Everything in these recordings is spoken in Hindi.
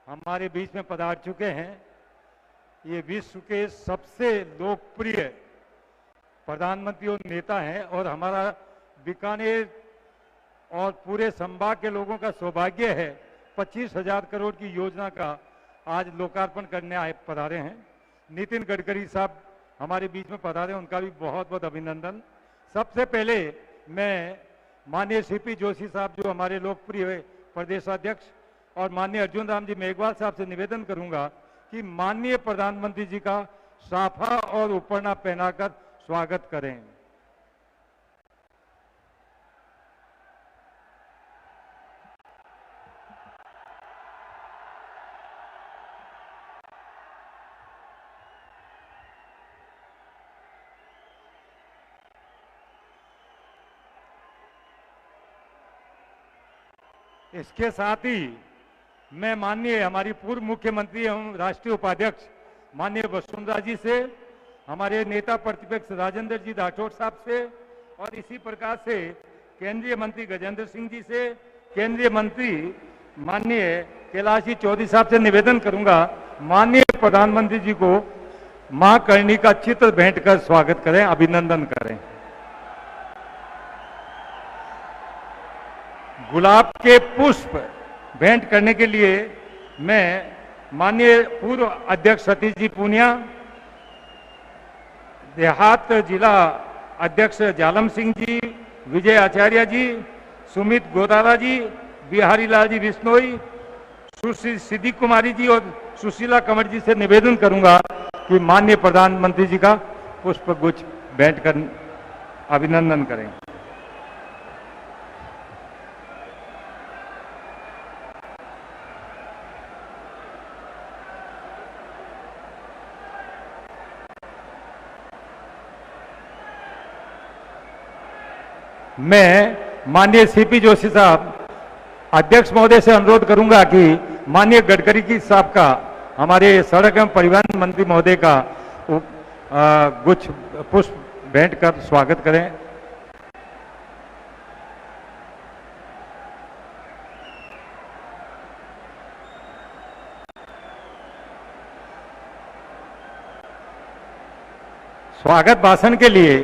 हमारे बीच में पधार चुके हैं। ये विश्व के सबसे लोकप्रिय प्रधानमंत्री और नेता हैं और हमारा बीकानेर और पूरे संभाग के लोगों का सौभाग्य है 25,000 करोड़ की योजना का आज लोकार्पण करने आए पधारे हैं। नितिन गडकरी साहब हमारे बीच में पधारे, उनका भी बहुत बहुत अभिनंदन। सबसे पहले मैं माननीय सीपी जोशी साहब जो हमारे लोकप्रिय प्रदेशाध्यक्ष और माननीय अर्जुन राम जी मेघवाल साहब से निवेदन करूंगा कि माननीय प्रधानमंत्री जी का साफा और उपरना पहनाकर स्वागत करें। इसके साथ ही मैं माननीय हमारी पूर्व मुख्यमंत्री एवं राष्ट्रीय उपाध्यक्ष माननीय वसुंधरा जी से, हमारे नेता प्रतिपक्ष राजेंद्र जी राठौड़ साहब से और इसी प्रकार से केंद्रीय मंत्री गजेंद्र सिंह जी से, केंद्रीय मंत्री माननीय कैलाश जी चौधरी साहब से निवेदन करूंगा माननीय प्रधानमंत्री जी को मां करणी का चित्र भेंट कर स्वागत करें, अभिनंदन करें। गुलाब के पुष्प भेंट करने के लिए मैं माननीय पूर्व अध्यक्ष सतीश जी पूनिया, देहात जिला अध्यक्ष जालम सिंह जी, विजय आचार्य जी, सुमित गोदारा जी, बिहारी लाल जी बिश्नोई, सुश्री सिद्धि कुमारी जी और सुशीला कंवर जी से निवेदन करूंगा कि माननीय प्रधानमंत्री जी का पुष्प गुच्छ भेंट कर अभिनंदन करें। मैं माननीय सीपी जोशी साहब अध्यक्ष महोदय से अनुरोध करूंगा कि माननीय गडकरी की साहब का, हमारे सड़क एवं परिवहन मंत्री महोदय का गुच्छ पुष्प भेंट कर स्वागत करें। स्वागत भाषण के लिए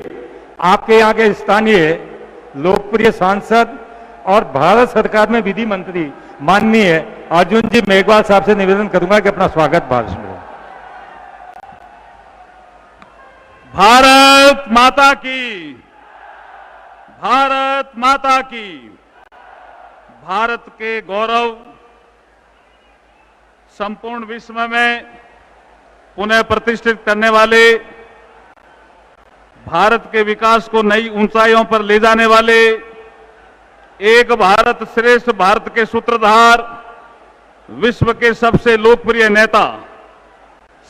आपके यहाँ के स्थानीय लोकप्रिय सांसद और भारत सरकार में विधि मंत्री माननीय अर्जुन जी मेघवाल साहब से निवेदन करूंगा कि अपना स्वागत भाषण में। भारत माता की, भारत माता की। भारत के गौरव संपूर्ण विश्व में पुनः प्रतिष्ठित करने वाले, भारत के विकास को नई ऊंचाइयों पर ले जाने वाले, एक भारत श्रेष्ठ भारत के सूत्रधार, विश्व के सबसे लोकप्रिय नेता,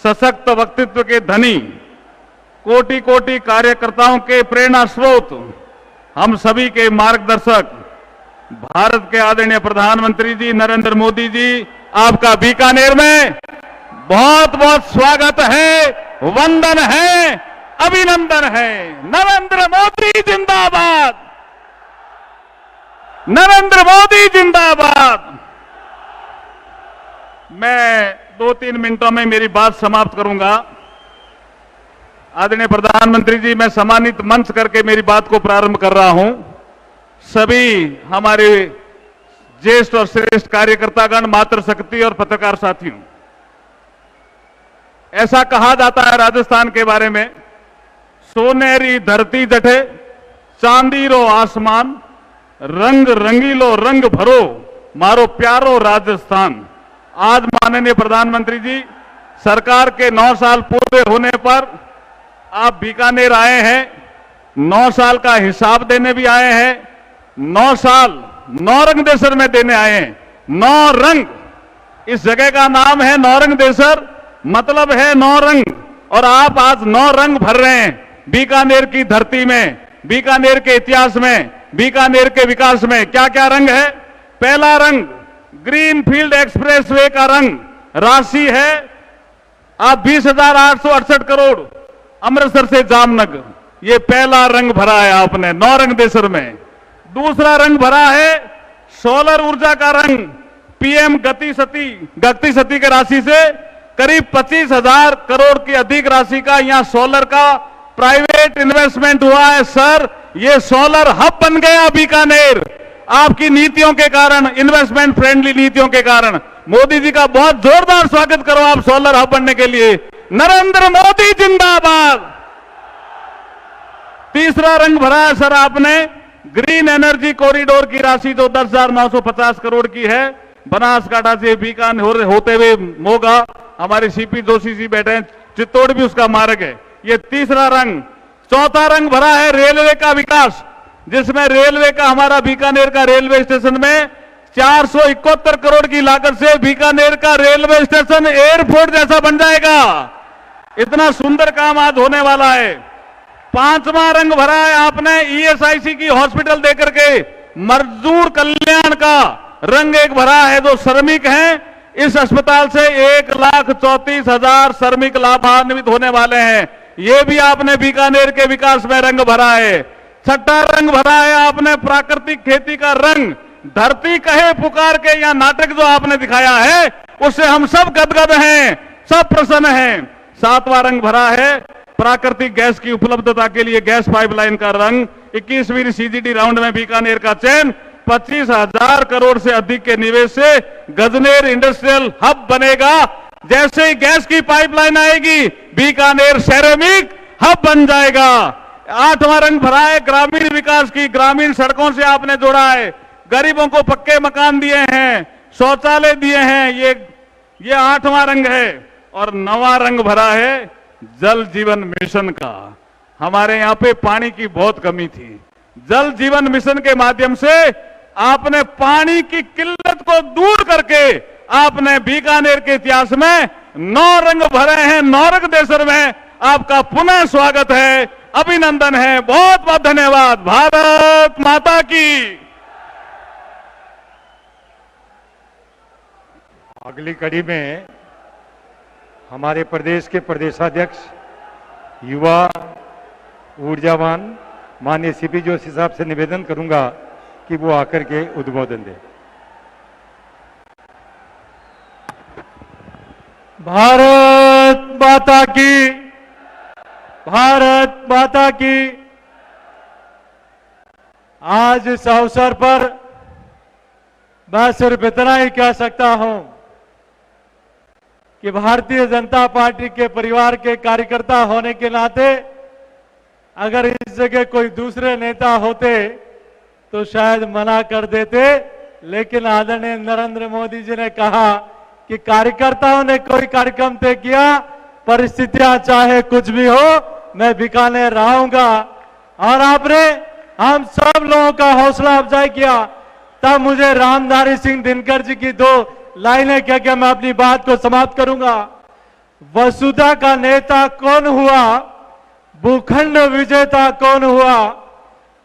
सशक्त व्यक्तित्व के धनी, कोटि कोटि कार्यकर्ताओं के प्रेरणा स्रोत, हम सभी के मार्गदर्शक भारत के आदरणीय प्रधानमंत्री जी नरेंद्र मोदी जी, आपका बीकानेर में बहुत बहुत स्वागत है, वंदन है, अभिनंदन है। नरेंद्र मोदी जिंदाबाद, नरेंद्र मोदी जिंदाबाद। मैं 2-3 मिनटों में मेरी बात समाप्त करूंगा। आदरणीय प्रधानमंत्री जी, मैं सम्मानित मंच करके मेरी बात को प्रारंभ कर रहा हूं। सभी हमारे ज्येष्ठ और श्रेष्ठ कार्यकर्तागण, मातृशक्ति और पत्रकार साथियों, ऐसा कहा जाता है राजस्थान के बारे में, सोनेरी धरती जठे चांदीरो आसमान, रंग रंगीलो रंग भरो मारो प्यारो राजस्थान। आज माननीय प्रधानमंत्री जी, सरकार के 9 साल पूरे होने पर आप बीकानेर आए हैं। 9 साल का हिसाब देने भी आए हैं। 9 साल नौरंग देसर में देने आए हैं। 9 रंग, इस जगह का नाम है नौरंग देसर, मतलब है 9 रंग, और आप आज 9 रंग भर रहे हैं बीकानेर की धरती में, बीकानेर के इतिहास में, बीकानेर के विकास में। क्या क्या रंग है? पहला रंग ग्रीन फील्ड एक्सप्रेसवे का रंग, राशि है आप 20,868 करोड़ अमृतसर से जामनगर, ये पहला रंग भरा है आपने नौरंग देसर में। दूसरा रंग भरा है सोलर ऊर्जा का रंग, पीएम गति शक्ति की राशि से करीब 25,000 करोड़ की अधिक राशि का यहां सोलर का प्राइवेट इन्वेस्टमेंट हुआ है। सर, ये सोलर हब बन गया बीकानेर आपकी नीतियों के कारण, इन्वेस्टमेंट फ्रेंडली नीतियों के कारण। मोदी जी का बहुत जोरदार स्वागत करो आप सोलर हब बनने के लिए। नरेंद्र मोदी जिंदाबाद। तीसरा रंग भरा है सर आपने ग्रीन एनर्जी कॉरिडोर की राशि जो 10,950 करोड़ की है, बनासकांठा से बीकानेर होते हुए मोगा, हमारे सीपी जोशी जी बैठे हैं, चित्तौड़ भी उसका मार्ग है। ये तीसरा रंग। चौथा रंग भरा है रेलवे का विकास, जिसमें रेलवे का हमारा बीकानेर का रेलवे स्टेशन में 471 करोड़ की लागत से बीकानेर का रेलवे स्टेशन एयरपोर्ट जैसा बन जाएगा। इतना सुंदर काम आज होने वाला है। पांचवा रंग भरा है आपने ईएसआईसी की हॉस्पिटल देकर के, मजदूर कल्याण का रंग एक भरा है। जो श्रमिक हैं इस अस्पताल से 1,34,000 श्रमिक लाभान्वित होने वाले हैं। ये भी आपने बीकानेर के विकास में रंग भरा है। छठा रंग भरा है आपने प्राकृतिक खेती का रंग, धरती कहे पुकार के यहां नाटक जो आपने दिखाया है उससे हम सब गदगद हैं, सब प्रसन्न हैं। सातवां रंग भरा है प्राकृतिक गैस की उपलब्धता के लिए गैस पाइपलाइन का रंग। 21वीं सीजीडी राउंड में बीकानेर का चयन 25,000 करोड़ से अधिक के निवेश से गजनेर इंडस्ट्रियल हब बनेगा। जैसे ही गैस की पाइपलाइन आएगी बीकानेर सेरेमिक हब बन जाएगा। आठवां रंग भरा है ग्रामीण विकास की, ग्रामीण सड़कों से आपने जोड़ा है, गरीबों को पक्के मकान दिए हैं, शौचालय दिए हैं। ये आठवां रंग है। और नवां रंग भरा है जल जीवन मिशन का। हमारे यहां पे पानी की बहुत कमी थी, जल जीवन मिशन के माध्यम से आपने पानी की किल्लत को दूर करके आपने बीकानेर के इतिहास में 9 रंग भरे हैं। नौरंग देशर में आपका पुनः स्वागत है, अभिनंदन है, बहुत बहुत धन्यवाद। भारत माता की। अगली कड़ी में हमारे प्रदेश के प्रदेशाध्यक्ष युवा ऊर्जावान माननीय सीपी जोशी साहब से निवेदन करूंगा कि वो आकर के उद्बोधन दें। भारत माता की, भारत माता की। आज इस अवसर पर मैं सिर्फ इतना ही कह सकता हूं कि भारतीय जनता पार्टी के परिवार के कार्यकर्ता होने के नाते अगर इस जगह कोई दूसरे नेता होते तो शायद मना कर देते, लेकिन आदरणीय नरेंद्र मोदी जी ने कहा कि कार्यकर्ताओं ने कोई कार्यक्रम तय किया, परिस्थितियां चाहे कुछ भी हो मैं बीकानेर रहूंगा। और आपने हम सब लोगों का हौसला अफजाई किया। तब मुझे रामधारी सिंह दिनकर जी की 2 लाइनें कह के मैं अपनी बात को समाप्त करूंगा। वसुधा का नेता कौन हुआ, भूखंड विजेता कौन हुआ,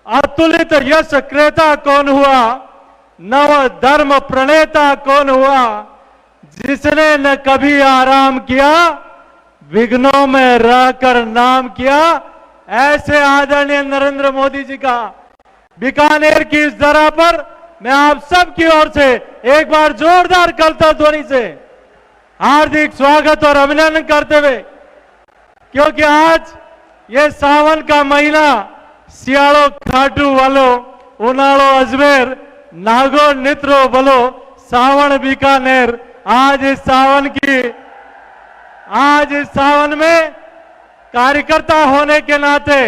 अतुलित यश क्रेता कौन हुआ, नव धर्म प्रणेता कौन हुआ, जिसने न कभी आराम किया, विघ्नों में रहकर नाम किया। ऐसे आदरणीय नरेंद्र मोदी जी का बीकानेर की इस धरा पर मैं आप सबकी ओर से एक बार जोरदार करता ध्वनि से हार्दिक स्वागत और अभिनंदन करते हुए, क्योंकि आज ये सावन का महीना सियाड़ो खाटू वालो, उनाड़ो अजमेर, नागो नित्रो बोलो, सावन बीकानेर। आज इस सावन में कार्यकर्ता होने के नाते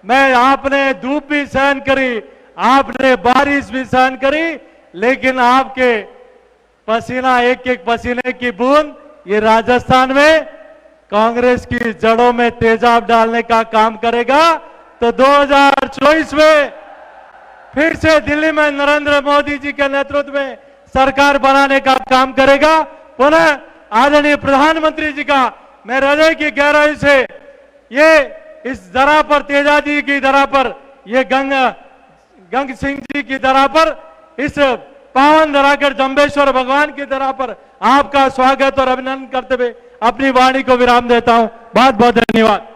मैं, आपने धूप भी सहन करी, आपने बारिश भी सहन करी, लेकिन आपके पसीना, एक एक पसीने की बूंद ये राजस्थान में कांग्रेस की जड़ों में तेजाब डालने का काम करेगा। तो 2024 में फिर से दिल्ली में नरेंद्र मोदी जी के नेतृत्व में सरकार बनाने का काम करेगा। पुनः आदरणीय प्रधानमंत्री जी का मैं हृदय की गहराई से ये इस धरा पर, तेजाजी की धरा पर, ये गंग सिंह जी की धरा पर, इस पावन धराकर जम्बेश्वर भगवान की धरा पर आपका स्वागत और अभिनंदन करते हुए अपनी वाणी को विराम देता हूं। बहुत बहुत धन्यवाद।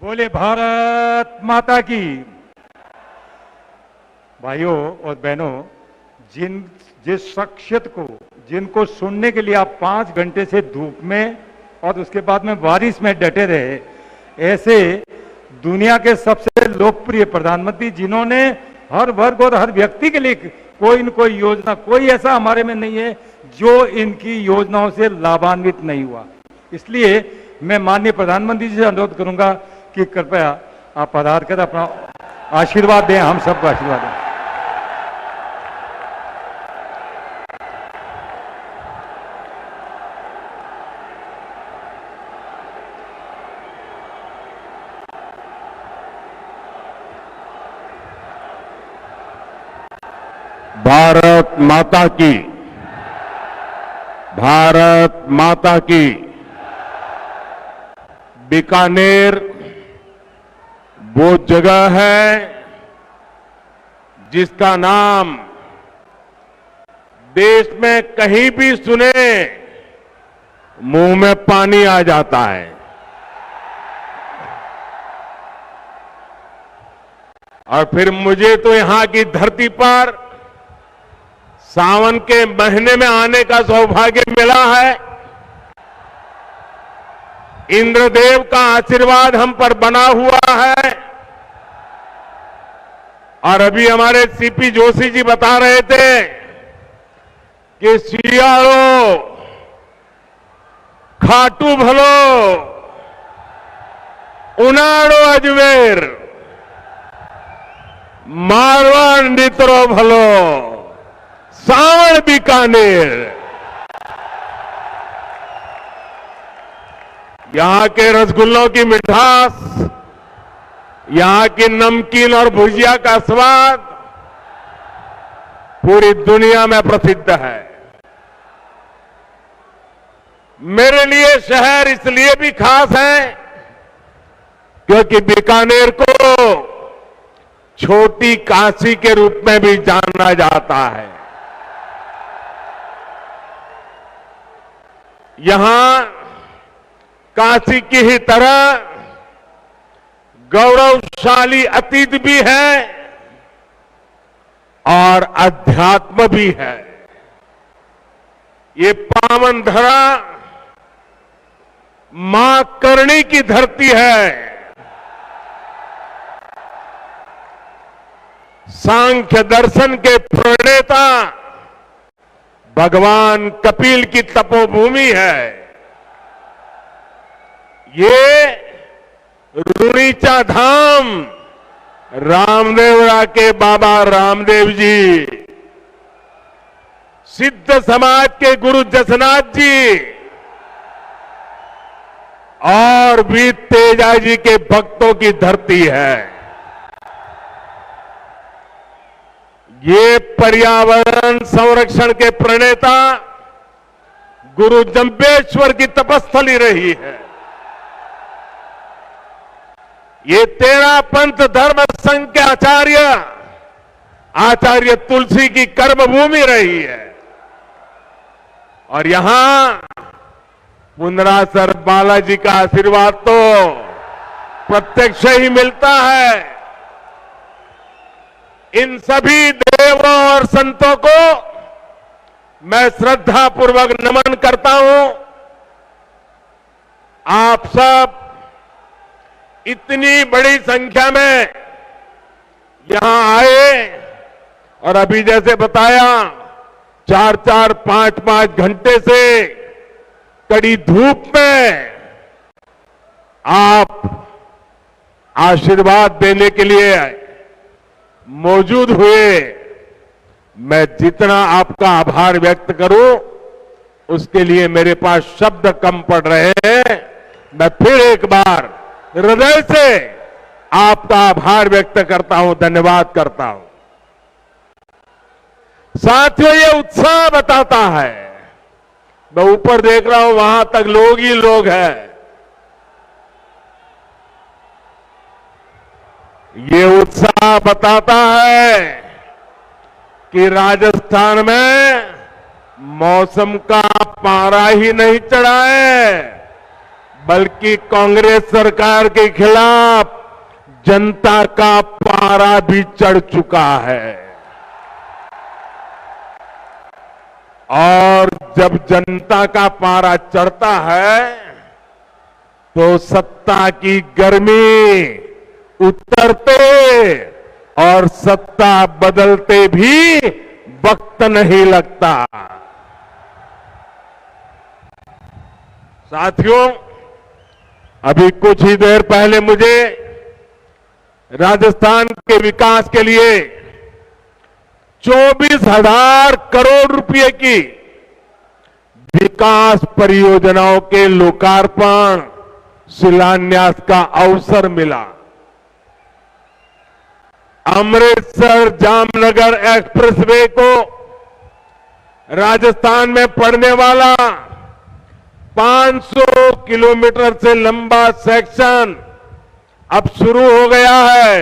बोले भारत माता की। भाइयों और बहनों, जिस शख्सियत को जिनको सुनने के लिए आप 5 घंटे से धूप में और उसके बाद में बारिश में डटे रहे, ऐसे दुनिया के सबसे लोकप्रिय प्रधानमंत्री जिन्होंने हर वर्ग और हर व्यक्ति के लिए कोई न कोई योजना, कोई ऐसा हमारे में नहीं है जो इनकी योजनाओं से लाभान्वित नहीं हुआ। इसलिए मैं माननीय प्रधानमंत्री जी से अनुरोध करूंगा कि कृपया आप पधार कर अपना आशीर्वाद दें, हम सबको आशीर्वाद दें। भारत माता की, भारत माता की। बीकानेर वो जगह है जिसका नाम देश में कहीं भी सुने मुंह में पानी आ जाता है। और फिर मुझे तो यहां की धरती पर सावन के महीने में आने का सौभाग्य मिला है। इंद्रदेव का आशीर्वाद हम पर बना हुआ है। और अभी हमारे सीपी जोशी जी बता रहे थे कि सियाड़ो खाटू भलो उनाड़ो अजमेर मारवाड़ नितरो भलो सावण बीकानेर। यहां के रसगुल्लों की मिठास, यहां की नमकीन और भुजिया का स्वाद पूरी दुनिया में प्रसिद्ध है। मेरे लिए शहर इसलिए भी खास है क्योंकि बीकानेर को छोटी काशी के रूप में भी जाना जाता है। यहां काशी की ही तरह गौरवशाली अतीत भी है और अध्यात्म भी है। ये पावन धरा मां करणी की धरती है। सांख्य दर्शन के प्रणेता भगवान कपिल की तपोभूमि है। ये रुणीचा धाम रामदेवरा के बाबा रामदेव जी, सिद्ध समाज के गुरु जसनाथ जी और वीर तेजा जी के भक्तों की धरती है। ये पर्यावरण संरक्षण के प्रणेता गुरु जंबेश्वर की तपस्थली रही है। ये 13 पंथ धर्म संघ के आचार्य तुलसी की कर्मभूमि रही है। और यहां पुनरासर बालाजी का आशीर्वाद तो प्रत्यक्ष ही मिलता है। इन सभी देवों और संतों को मैं श्रद्धा पूर्वक नमन करता हूं। आप सब इतनी बड़ी संख्या में यहां आए और अभी जैसे बताया 4-4, 5-5 घंटे से कड़ी धूप में आप आशीर्वाद देने के लिए मौजूद हुए। मैं जितना आपका आभार व्यक्त करूं उसके लिए मेरे पास शब्द कम पड़ रहे हैं। मैं फिर एक बार हृदय से आपका आभार व्यक्त करता हूं, धन्यवाद करता हूं। साथियों, ये उत्साह बताता है, मैं ऊपर देख रहा हूं वहां तक लोग ही लोग हैं। ये उत्साह बताता है कि राजस्थान में मौसम का पारा ही नहीं चढ़ा है, बल्कि कांग्रेस सरकार के खिलाफ जनता का पारा भी चढ़ चुका है। और जब जनता का पारा चढ़ता है तो सत्ता की गर्मी उतरते और सत्ता बदलते भी वक्त नहीं लगता। साथियों, अभी कुछ ही देर पहले मुझे राजस्थान के विकास के लिए 24,000 करोड़ रुपए की विकास परियोजनाओं के लोकार्पण शिलान्यास का अवसर मिला। अमृतसर जामनगर एक्सप्रेसवे को राजस्थान में पड़ने वाला 500 किलोमीटर से लंबा सेक्शन अब शुरू हो गया है।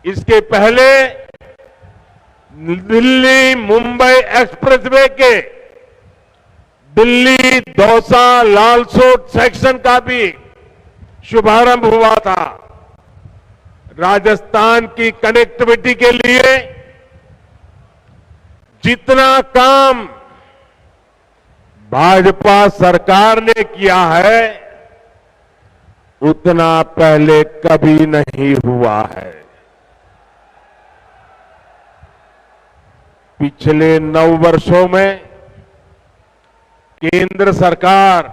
इसके पहले दिल्ली मुंबई एक्सप्रेसवे के दिल्ली दौसा लालसोट सेक्शन का भी शुभारंभ हुआ था। राजस्थान की कनेक्टिविटी के लिए जितना काम भाजपा सरकार ने किया है उतना पहले कभी नहीं हुआ है। पिछले 9 वर्षों में केंद्र सरकार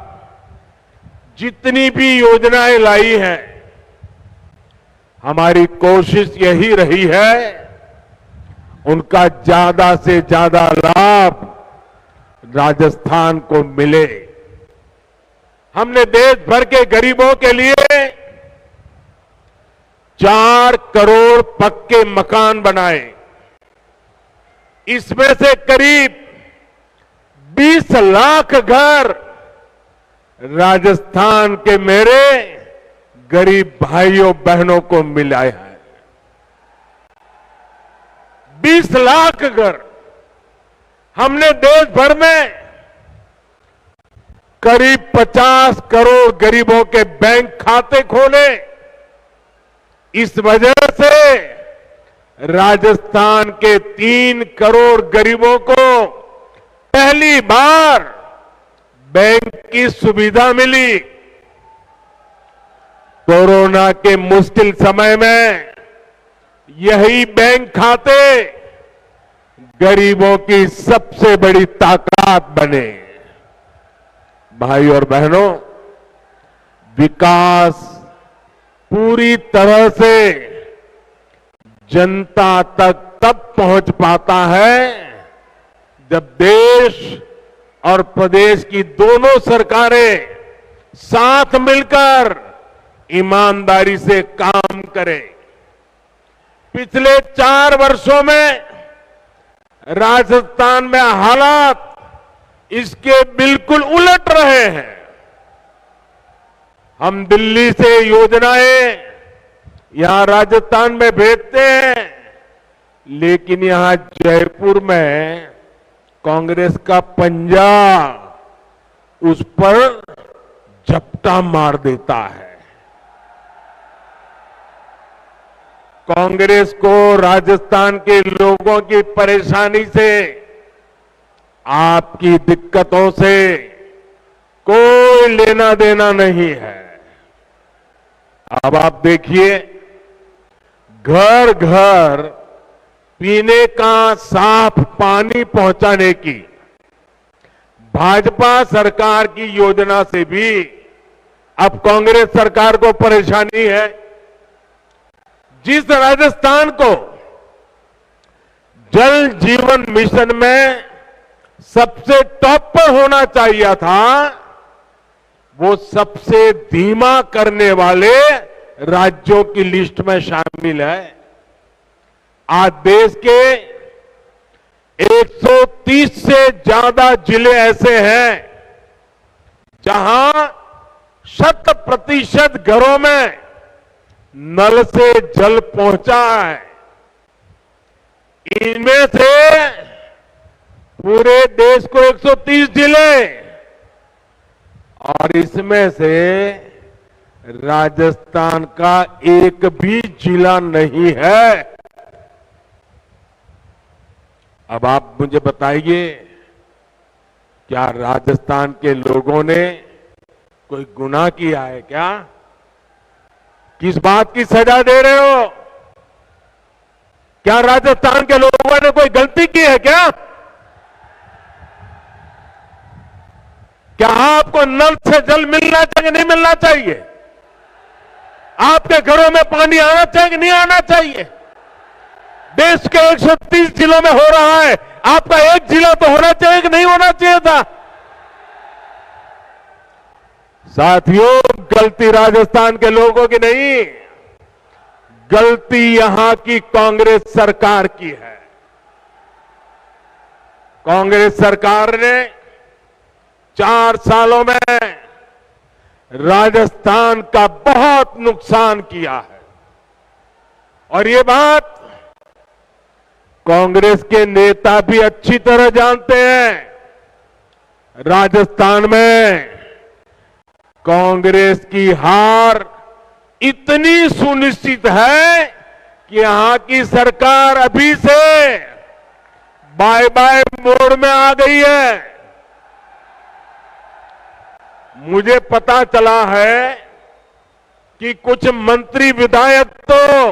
जितनी भी योजनाएं लाई हैं, हमारी कोशिश यही रही है उनका ज्यादा से ज्यादा लाभ राजस्थान को मिले। हमने देश भर के गरीबों के लिए 4 करोड़ पक्के मकान बनाए। इसमें से करीब 20 लाख घर राजस्थान के मेरे गरीब भाइयों बहनों को मिला है। 20 लाख घर। हमने देश भर में करीब 50 करोड़ गरीबों के बैंक खाते खोले। इस वजह से राजस्थान के 3 करोड़ गरीबों को पहली बार बैंक की सुविधा मिली। कोरोना के मुश्किल समय में यही बैंक खाते गरीबों की सबसे बड़ी ताकत बने। भाई और बहनों, विकास पूरी तरह से जनता तक तब पहुंच पाता है जब देश और प्रदेश की दोनों सरकारें साथ मिलकर ईमानदारी से काम करें। पिछले 4 वर्षों में राजस्थान में हालात इसके बिल्कुल उलट रहे हैं। हम दिल्ली से योजनाएं यहां राजस्थान में भेजते हैं, लेकिन यहां जयपुर में कांग्रेस का पंजा उस पर झपटा मार देता है। कांग्रेस को राजस्थान के लोगों की परेशानी से, आपकी दिक्कतों से कोई लेना देना नहीं है। अब आप देखिए, घर घर पीने का साफ पानी पहुंचाने की भाजपा सरकार की योजना से भी अब कांग्रेस सरकार को परेशानी है। जिस राजस्थान को जल जीवन मिशन में सबसे टॉप पर होना चाहिए था, वो सबसे धीमा करने वाले राज्यों की लिस्ट में शामिल है। आज देश के 130 से ज्यादा जिले ऐसे हैं जहां 100% घरों में नल से जल पहुंचा है। इनमें से पूरे देश को 130 जिले और इसमें से राजस्थान का एक भी जिला नहीं है। अब आप मुझे बताइए, क्या राजस्थान के लोगों ने कोई गुनाह किया है क्या? किस बात की सजा दे रहे हो? क्या राजस्थान के लोगों ने कोई गलती की है क्या? क्या आपको नल से जल मिलना चाहिए, नहीं मिलना चाहिए? आपके घरों में पानी आना चाहिए कि नहीं आना चाहिए? देश के 130 जिलों में हो रहा है, आपका एक जिला तो होना चाहिए कि नहीं होना चाहिए था? साथियों, गलती राजस्थान के लोगों की नहीं, गलती यहां की कांग्रेस सरकार की है। कांग्रेस सरकार ने 4 सालों में राजस्थान का बहुत नुकसान किया है, और ये बात कांग्रेस के नेता भी अच्छी तरह जानते हैं। राजस्थान में कांग्रेस की हार इतनी सुनिश्चित है कि यहां की सरकार अभी से बाय बाय मोड में आ गई है। मुझे पता चला है कि कुछ मंत्री विधायक तो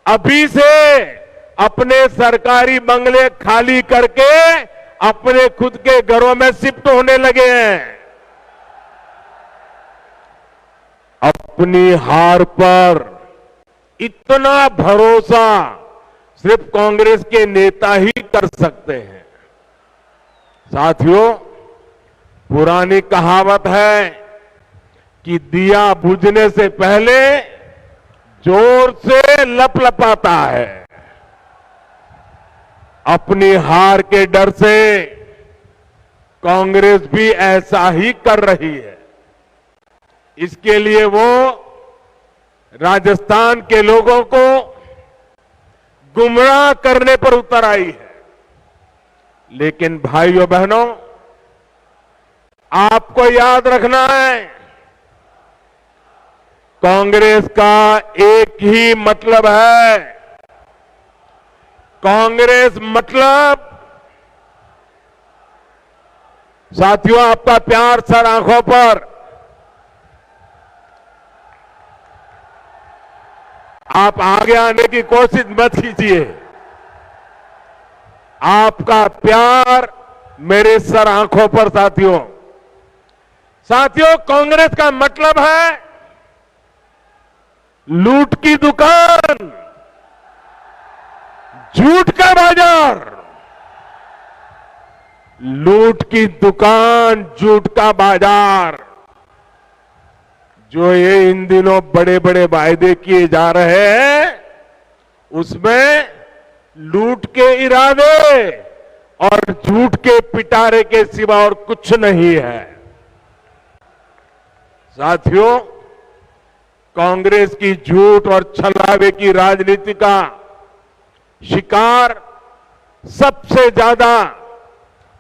अभी से अपने सरकारी बंगले खाली करके अपने खुद के घरों में शिफ्ट होने लगे हैं। अपनी हार पर इतना भरोसा सिर्फ कांग्रेस के नेता ही कर सकते हैं। साथियों, पुरानी कहावत है कि दिया बुझने से पहले जोर से लपलपाता है। अपनी हार के डर से कांग्रेस भी ऐसा ही कर रही है। इसके लिए वो राजस्थान के लोगों को गुमराह करने पर उतर आई है। लेकिन भाइयों बहनों, आपको याद रखना है, कांग्रेस का एक ही मतलब है। कांग्रेस मतलब, साथियों, आपका प्यार सर आंखों पर, आप आगे आने की कोशिश मत कीजिए। आपका प्यार मेरे सर आंखों पर। साथियों, कांग्रेस का मतलब है लूट की दुकान, झूठ का बाजार। लूट की दुकान, झूठ का बाजार, जो ये इन दिनों बड़े बड़े वायदे किए जा रहे हैं, उसमें लूट के इरादे और झूठ के पिटारे के सिवा और कुछ नहीं है। साथियों, कांग्रेस की झूठ और छलावे की राजनीति का शिकार सबसे ज्यादा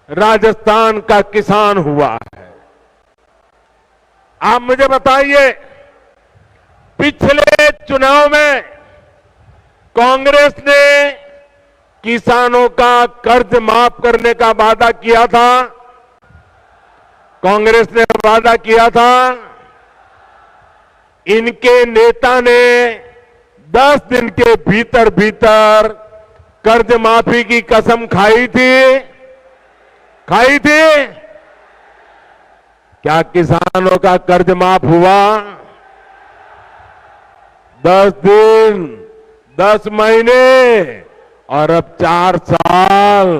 राजस्थान का किसान हुआ है। आप मुझे बताइए, पिछले चुनाव में कांग्रेस ने किसानों का कर्ज माफ करने का वादा किया था। कांग्रेस ने वादा किया था। इनके नेता ने 10 दिन के भीतर भीतर कर्ज माफी की कसम खाई थी। क्या किसानों का कर्ज माफ हुआ? 10 दिन, 10 महीने और अब 4 साल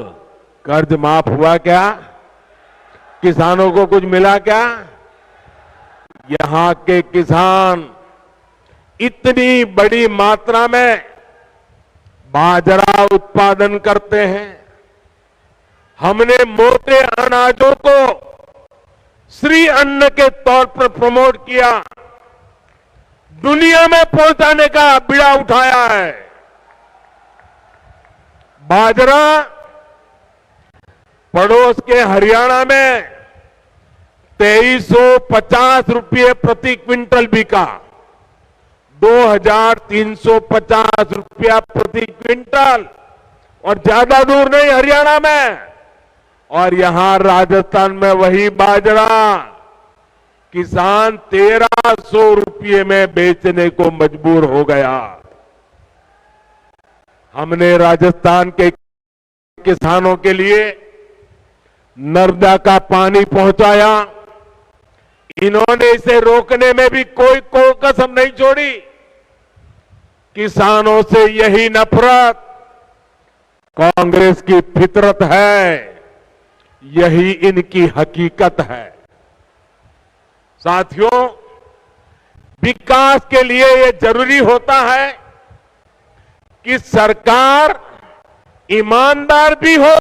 कर्ज माफ हुआ क्या? किसानों को कुछ मिला क्या? यहां के किसान इतनी बड़ी मात्रा में बाजरा उत्पादन करते हैं। हमने मोटे अनाजों को श्री अन्न के तौर पर प्रमोट किया, दुनिया में पहुंचाने का बीड़ा उठाया है। बाजरा पड़ोस के हरियाणा में 2350 रुपये प्रति क्विंटल बिका, 2350 रुपया प्रति क्विंटल और ज्यादा दूर नहीं, हरियाणा में, और यहां राजस्थान में वही बाजरा किसान 1300 रुपये में बेचने को मजबूर हो गया। हमने राजस्थान के किसानों के लिए नर्मदा का पानी पहुंचाया। इन्होंने इसे रोकने में भी कोई कसम नहीं छोड़ी। किसानों से यही नफरत कांग्रेस की फितरत है, यही इनकी हकीकत है। साथियों, विकास के लिए यह जरूरी होता है कि सरकार ईमानदार भी हो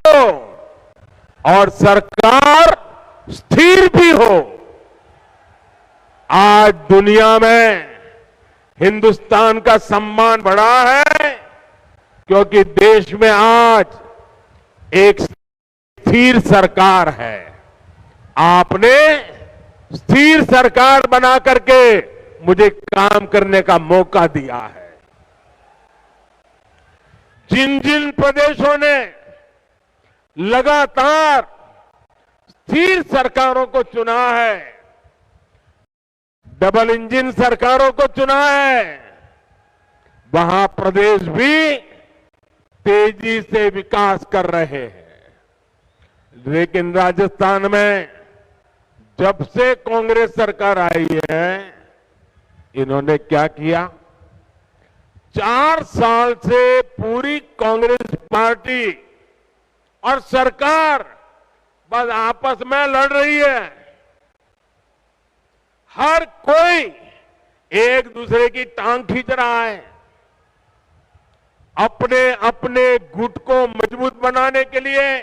और सरकार स्थिर भी हो। आज दुनिया में हिंदुस्तान का सम्मान बढ़ा है क्योंकि देश में आज एक स्थिर सरकार है। आपने स्थिर सरकार बना करके मुझे काम करने का मौका दिया है। जिन जिन प्रदेशों ने लगातार स्थिर सरकारों को चुना है, डबल इंजन सरकारों को चुना है, वहां प्रदेश भी तेजी से विकास कर रहे हैं। लेकिन राजस्थान में जब से कांग्रेस सरकार आई है, इन्होंने क्या किया? 4 साल से पूरी कांग्रेस पार्टी और सरकार बस आपस में लड़ रही है। हर कोई एक दूसरे की टांग खींच रहा है। अपने अपने गुट को मजबूत बनाने के लिए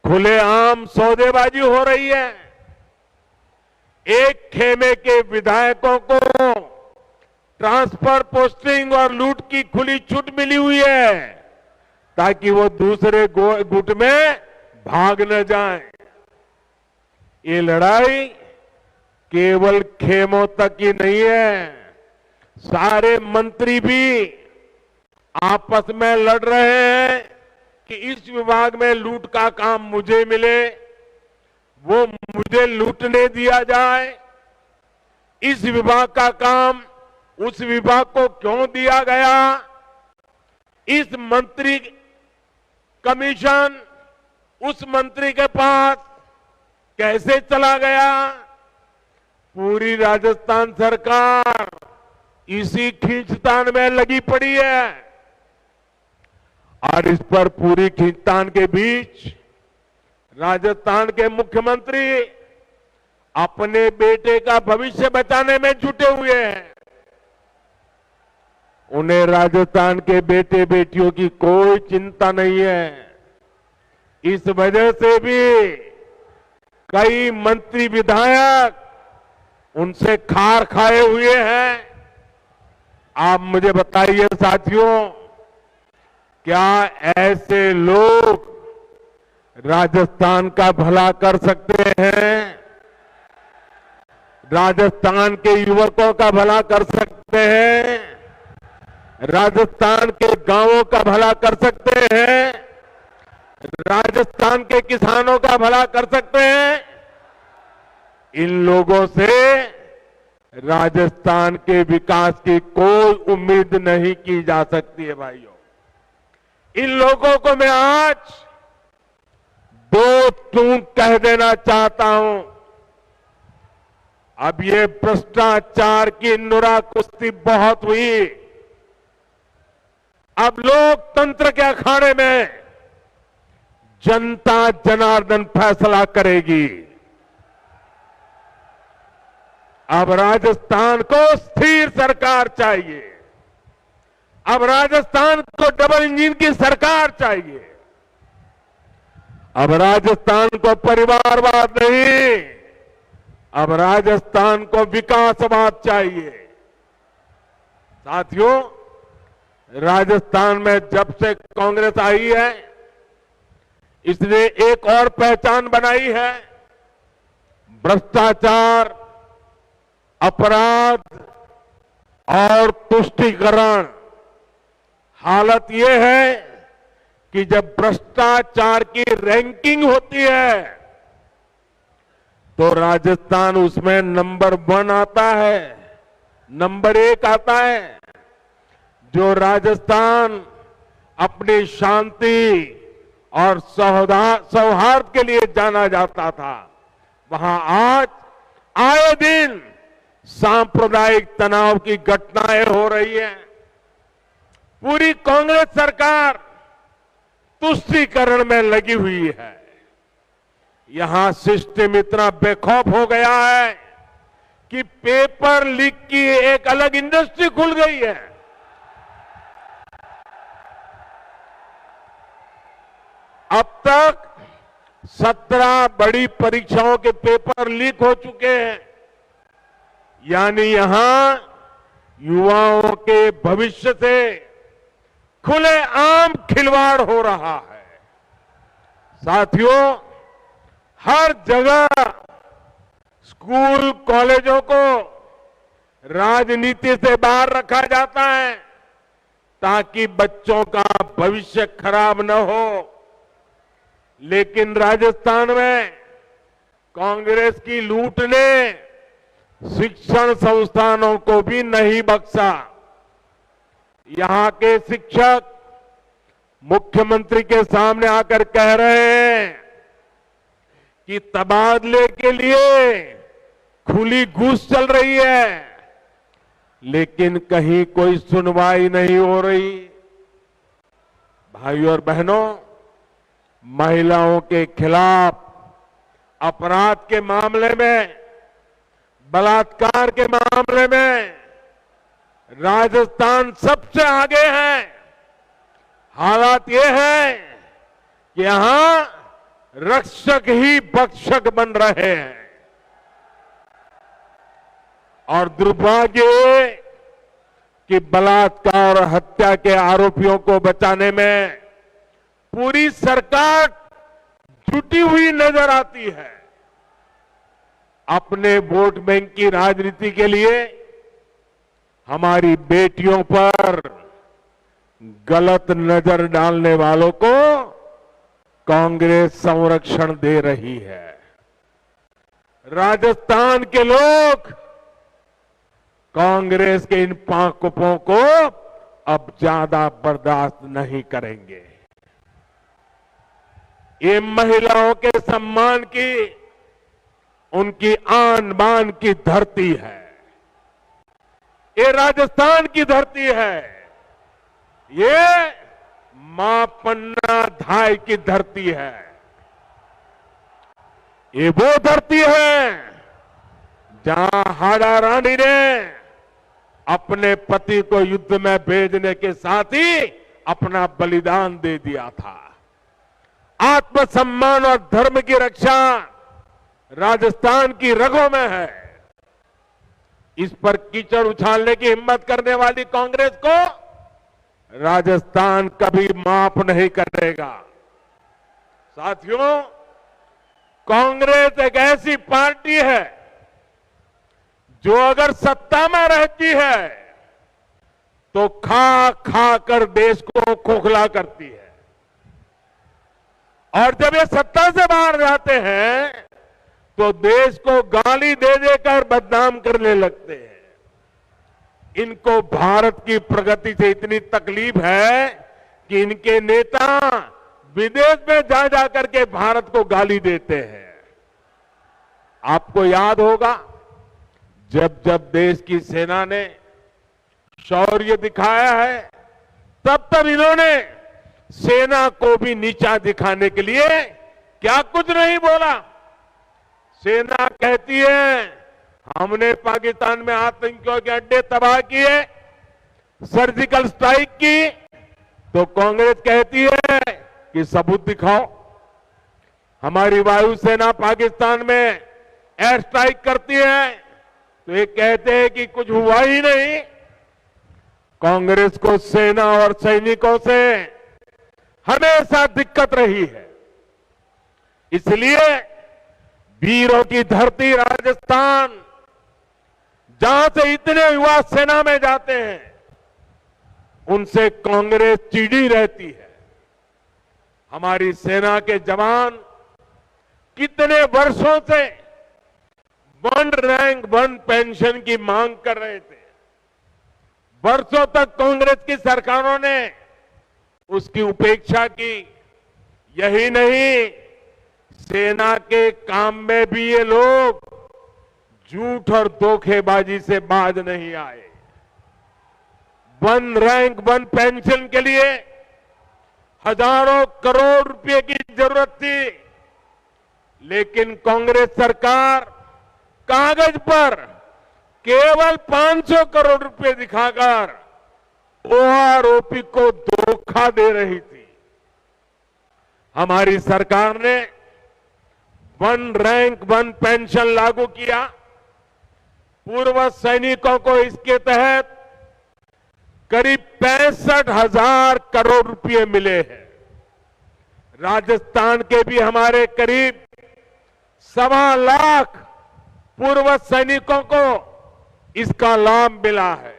खुलेआम सौदेबाजी हो रही है। एक खेमे के विधायकों को ट्रांसफर, पोस्टिंग और लूट की खुली छूट मिली हुई है ताकि वो दूसरे गुट में भाग न जाएं। ये लड़ाई केवल खेमों तक ही नहीं है, सारे मंत्री भी आपस में लड़ रहे हैं कि इस विभाग में लूट का काम मुझे मिले, वो मुझे लूटने दिया जाए। इस विभाग का काम उस विभाग को क्यों दिया गया? इस मंत्री कमीशन उस मंत्री के पास कैसे चला गया? पूरी राजस्थान सरकार इसी खींचतान में लगी पड़ी है और इस पर पूरी खींचतान के बीच राजस्थान के मुख्यमंत्री अपने बेटे का भविष्य बचाने में जुटे हुए हैं। उन्हें राजस्थान के बेटे बेटियों की कोई चिंता नहीं है। इस वजह से भी कई मंत्री विधायक उनसे खार खाए हुए हैं। आप मुझे बताइए साथियों, क्या ऐसे लोग राजस्थान का भला कर सकते हैं? राजस्थान के युवकों का भला कर सकते हैं? राजस्थान के गांवों का भला कर सकते हैं? राजस्थान के किसानों का भला कर सकते हैं? इन लोगों से राजस्थान के विकास की कोई उम्मीद नहीं की जा सकती है भाइयों। इन लोगों को मैं आज 2 टूक कह देना चाहता हूं। अब ये भ्रष्टाचार की नुरा कुश्ती बहुत हुई। अब लोकतंत्र के अखाड़े में जनता जनार्दन फैसला करेगी। अब राजस्थान को स्थिर सरकार चाहिए। अब राजस्थान को डबल इंजन की सरकार चाहिए। अब राजस्थान को परिवारवाद नहीं, अब राजस्थान को विकासवाद चाहिए। साथियों, राजस्थान में जब से कांग्रेस आई है, इसने एक और पहचान बनाई है। भ्रष्टाचार, अपराध और तुष्टीकरण। हालत यह है कि जब भ्रष्टाचार की रैंकिंग होती है तो राजस्थान उसमें नंबर 1 आता है, नंबर 1 आता है। जो राजस्थान अपनी शांति और सौहार्द के लिए जाना जाता था, वहां आज आए दिन सांप्रदायिक तनाव की घटनाएं हो रही हैं। पूरी कांग्रेस सरकार तुष्टीकरण में लगी हुई है। यहां सिस्टम इतना बेखौफ हो गया है कि पेपर लीक की एक अलग इंडस्ट्री खुल गई है। अब तक 17 बड़ी परीक्षाओं के पेपर लीक हो चुके हैं। यानी यहां युवाओं के भविष्य से खुलेआम खिलवाड़ हो रहा है। साथियों, हर जगह स्कूल कॉलेजों को राजनीति से बाहर रखा जाता है ताकि बच्चों का भविष्य खराब न हो। लेकिन राजस्थान में कांग्रेस की लूट ने शिक्षण संस्थानों को भी नहीं बख्शा। यहां के शिक्षक मुख्यमंत्री के सामने आकर कह रहे हैं कि तबादले के लिए खुली घूस चल रही है, लेकिन कहीं कोई सुनवाई नहीं हो रही। भाइयों और बहनों, महिलाओं के खिलाफ अपराध के मामले में, बलात्कार के मामले में राजस्थान सबसे आगे है। हालात ये है कि यहां रक्षक ही भक्षक बन रहे हैं और दुर्भाग्य कि बलात्कार और हत्या के आरोपियों को बचाने में पूरी सरकार जुटी हुई नजर आती है। अपने वोट बैंक की राजनीति के लिए हमारी बेटियों पर गलत नजर डालने वालों को कांग्रेस संरक्षण दे रही है। राजस्थान के लोग कांग्रेस के इन पांकुपों को अब ज्यादा बर्दाश्त नहीं करेंगे। ये महिलाओं के सम्मान की, उनकी आन बान की धरती है। ये राजस्थान की धरती है। ये मां पन्ना धाय की धरती है। ये वो धरती है जहां हाड़ा रानी ने अपने पति को युद्ध में भेजने के साथ ही अपना बलिदान दे दिया था। आत्मसम्मान और धर्म की रक्षा राजस्थान की रगों में है। इस पर कीचड़ उछालने की हिम्मत करने वाली कांग्रेस को राजस्थान कभी माफ नहीं करेगा। साथियों, कांग्रेस एक ऐसी पार्टी है जो अगर सत्ता में रहती है तो खा खा कर देश को खोखला करती है, और जब ये सत्ता से बाहर जाते हैं तो देश को गाली दे देकर बदनाम करने लगते हैं। इनको भारत की प्रगति से इतनी तकलीफ है कि इनके नेता विदेश में जा जाकर के भारत को गाली देते हैं। आपको याद होगा, जब जब देश की सेना ने शौर्य दिखाया है, तब तब इन्होंने सेना को भी नीचा दिखाने के लिए क्या कुछ नहीं बोला। सेना कहती है हमने पाकिस्तान में आतंकियों के अड्डे तबाह किए, सर्जिकल स्ट्राइक की, तो कांग्रेस कहती है कि सबूत दिखाओ। हमारी वायुसेना पाकिस्तान में एयर स्ट्राइक करती है तो ये कहते हैं कि कुछ हुआ ही नहीं। कांग्रेस को सेना और सैनिकों से हमेशा दिक्कत रही है। इसलिए वीरों की धरती राजस्थान, जहां से इतने युवा सेना में जाते हैं, उनसे कांग्रेस चिढ़ी रहती है। हमारी सेना के जवान कितने वर्षों से वन रैंक वन पेंशन की मांग कर रहे थे। वर्षों तक कांग्रेस की सरकारों ने उसकी उपेक्षा की। यही नहीं, सेना के काम में भी ये लोग झूठ और धोखेबाजी से बाज नहीं आए। वन रैंक वन पेंशन के लिए हजारों करोड़ रुपए की जरूरत थी, लेकिन कांग्रेस सरकार कागज पर केवल 500 करोड़ रुपए दिखाकर ओआरओपी को धोखा दे रही थी। हमारी सरकार ने वन रैंक वन पेंशन लागू किया। पूर्व सैनिकों को इसके तहत करीब 65,000 करोड़ रुपए मिले हैं। राजस्थान के भी हमारे करीब 1.25 लाख पूर्व सैनिकों को इसका लाभ मिला है।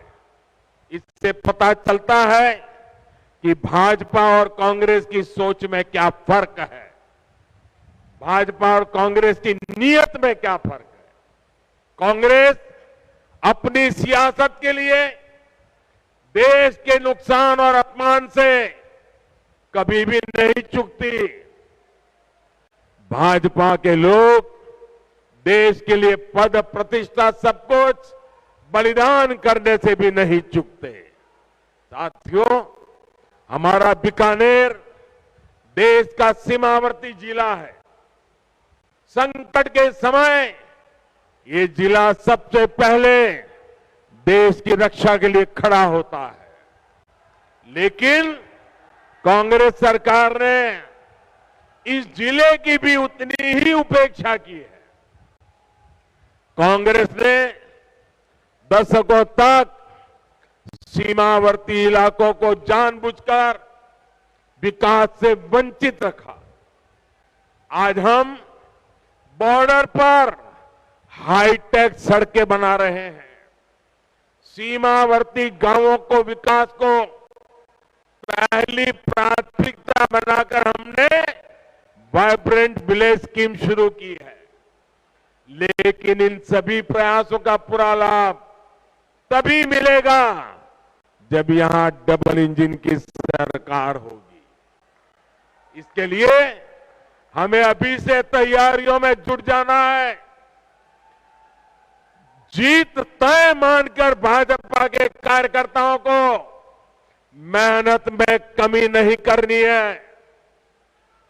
इससे पता चलता है कि भाजपा और कांग्रेस की सोच में क्या फर्क है, भाजपा और कांग्रेस की नीयत में क्या फर्क है। कांग्रेस अपनी सियासत के लिए देश के नुकसान और अपमान से कभी भी नहीं चूकती। भाजपा के लोग देश के लिए पद प्रतिष्ठा सब कुछ बलिदान करने से भी नहीं चूकते। साथियों, हमारा बीकानेर देश का सीमावर्ती जिला है। संकट के समय ये जिला सबसे पहले देश की रक्षा के लिए खड़ा होता है, लेकिन कांग्रेस सरकार ने इस जिले की भी उतनी ही उपेक्षा की है। कांग्रेस ने दशकों तक सीमावर्ती इलाकों को जानबूझकर विकास से वंचित रखा। आज हम बॉर्डर पर हाईटेक सड़कें बना रहे हैं। सीमावर्ती गांवों को विकास को पहली प्राथमिकता बनाकर हमने वाइब्रेंट विलेज स्कीम शुरू की है। लेकिन इन सभी प्रयासों का पूरा लाभ तभी मिलेगा जब यहां डबल इंजन की सरकार होगी। इसके लिए हमें अभी से तैयारियों में जुट जाना है। जीत तय मानकर भाजपा के कार्यकर्ताओं को मेहनत में कमी नहीं करनी है।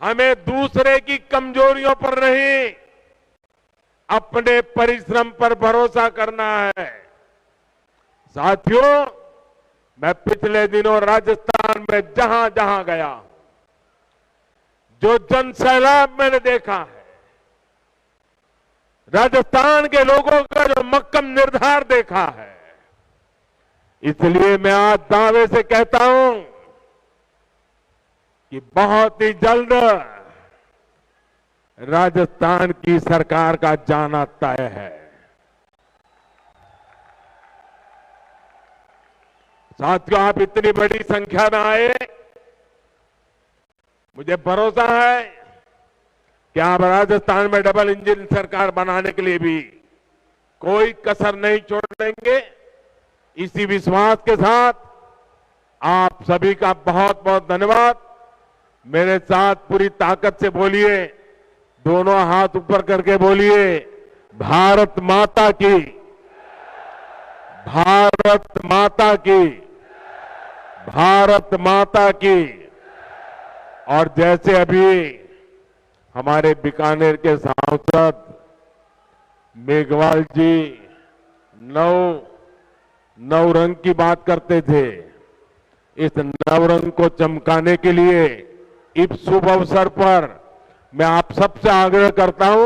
हमें दूसरे की कमजोरियों पर नहीं, अपने परिश्रम पर भरोसा करना है। साथियों, मैं पिछले दिनों राजस्थान में जहां जहां गया, जो जन सैलाब मैंने देखा है, राजस्थान के लोगों का जो मक्कम निर्धार देखा है, इसलिए मैं आज दावे से कहता हूं कि बहुत ही जल्द राजस्थान की सरकार का जाना तय है। साथियों, आप इतनी बड़ी संख्या में आए, मुझे भरोसा है कि आप राजस्थान में डबल इंजन सरकार बनाने के लिए भी कोई कसर नहीं छोड़ेंगे। इसी विश्वास के साथ आप सभी का बहुत बहुत धन्यवाद। मेरे साथ पूरी ताकत से बोलिए, दोनों हाथ ऊपर करके बोलिए, भारत माता की, भारत माता की, भारत माता की। और जैसे अभी हमारे बीकानेर के सांसद मेघवाल जी नव रंग की बात करते थे, इस नव रंग को चमकाने के लिए इस शुभ अवसर पर मैं आप सबसे आग्रह करता हूं,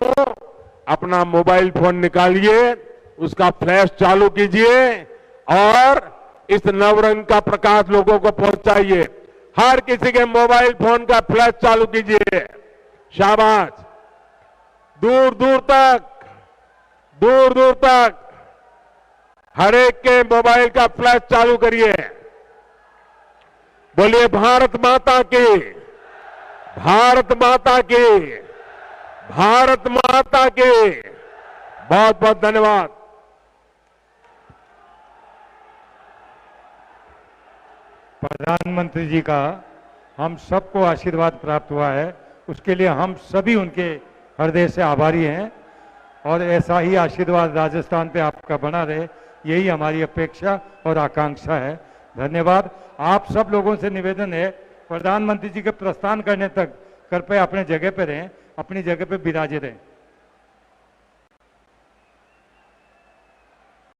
अपना मोबाइल फोन निकालिए, उसका फ्लैश चालू कीजिए और इस नवरंग का प्रकाश लोगों को पहुंचाइए। हर किसी के मोबाइल फोन का फ्लैश चालू कीजिए। शाबाश। दूर दूर तक हर एक के मोबाइल का फ्लैश चालू करिए। बोलिए भारत माता की, भारत माता के, भारत माता के। बहुत बहुत धन्यवाद। प्रधानमंत्री जी का हम सबको आशीर्वाद प्राप्त हुआ है, उसके लिए हम सभी उनके हृदय से आभारी हैं और ऐसा ही आशीर्वाद राजस्थान पे आपका बना रहे, यही हमारी अपेक्षा और आकांक्षा है। धन्यवाद। आप सब लोगों से निवेदन है, प्रधानमंत्री जी के प्रस्थान करने तक कृपया अपने जगह पे रहें, अपनी जगह पे विराजे रहें।